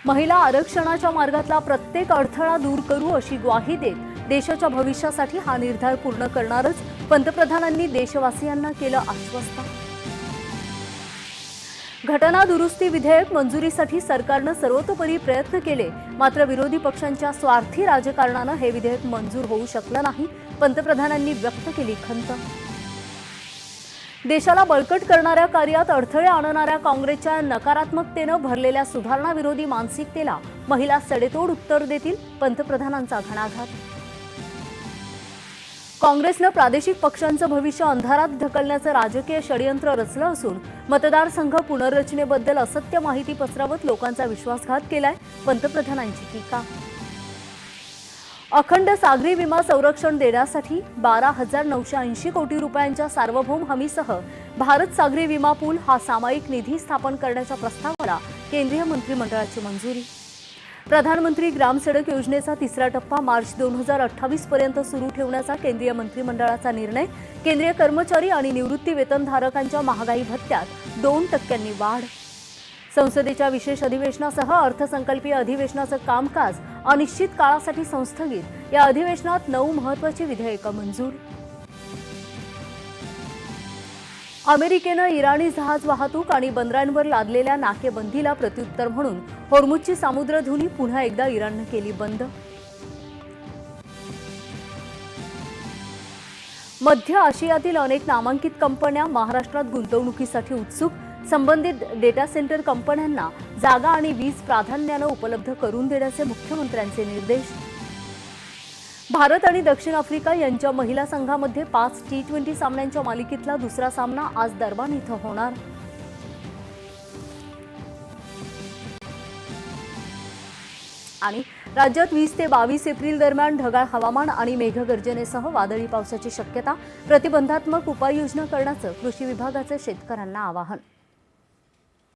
महिला आरक्षणाच्या मार्गातला प्रत्येक अडथळा दूर करू अशी ग्वाही देत देशाच्या भविष्यासाठी हा निर्धार पूर्ण करणारच पंतप्रधानांनी देशवासियांना केलं आश्वस्त। घटना दुरुस्ती विधेयक मंजुरीसाठी सरकारनं सर्वतोपरी प्रयत्न केले, मात्र विरोधी पक्षांच्या स्वार्थी राजकारणानं हे विधेयक मंजूर होऊ शकलं नाही। पंतप्रधानांनी व्यक्त केली खंत। देशाला बळकट करणाऱ्या कार्यात अडथळे आणणाऱ्या काँग्रेसच्या नकारात्मकतेनं भरलेल्या सुधारणा विरोधी मानसिकतेला महिला सडेतोड उत्तर देतील, पंतप्रधानांचा घणाघात। काँग्रेसनं प्रादेशिक पक्षांचं भविष्य अंधारात ढकलण्याचं राजकीय षडयंत्र रचलं असून मतदारसंघ पुनर्रचनेबद्दल असत्य माहिती पसरवत लोकांचा विश्वासघात केलाय, पंतप्रधानांची टीका। अखंड सागरी विमा संरक्षण देण्यासाठी 12,980 कोटी रुपयांच्या सार्वभौम हमीसह भारत सागरी विमा पूल हा सामायिक निधी स्थापन करण्याच्या प्रस्तावाला केंद्रीय मंत्रिमंडळाची मंजुरी। प्रधानमंत्री ग्राम सडक योजनेचा तिसरा टप्पा मार्च 2028 पर्यंत सुरू ठेवण्याचा केंद्रीय मंत्रिमंडळाचा निर्णय। केंद्रीय कर्मचारी आणि निवृत्ती वेतनधारकांच्या महागाई भत्त्यात 2% वाढ। संसदेच्या विशेष अधिवेशनासह अर्थसंकल्पीय अधिवेशनाचं कामकाज अनिश्चित काळासाठी संस्थगित। या अधिवेशनात 9 महत्त्वाची विधेयकं मंजूर। अमेरिकेनं इराणी जहाज वाहतूक आणि बंदरांवर लादलेल्या नाकेबंदीला प्रत्युत्तर म्हणून होर्मुझची सामुद्रधुनी पुन्हा एकदा इराणनं केली बंद। मध्य आशियातील अनेक नामांकित कंपन्या महाराष्ट्रात गुंतवणुकीसाठी उत्सुक। संबंधित डेटा सेंटर कंपन्यांना जागा आणि वीज प्राधान्यानं उपलब्ध करून देण्याचे मुख्यमंत्र्यांचे निर्देश। भारत आणि दक्षिण आफ्रिका यांच्या महिला संघामध्ये 5 T20 सामन्यांच्या मालिकेतला दुसरा सामना आज दरबान इथं होणार। आणि राज्यात 20 ते 22 एप्रिल दरम्यान ढगाळ हवामान आणि मेघगर्जनेसह वादळी पावसाची शक्यता। प्रतिबंधात्मक उपाययोजना करण्याचं कृषी विभागाचे शेतकऱ्यांना आवाहन।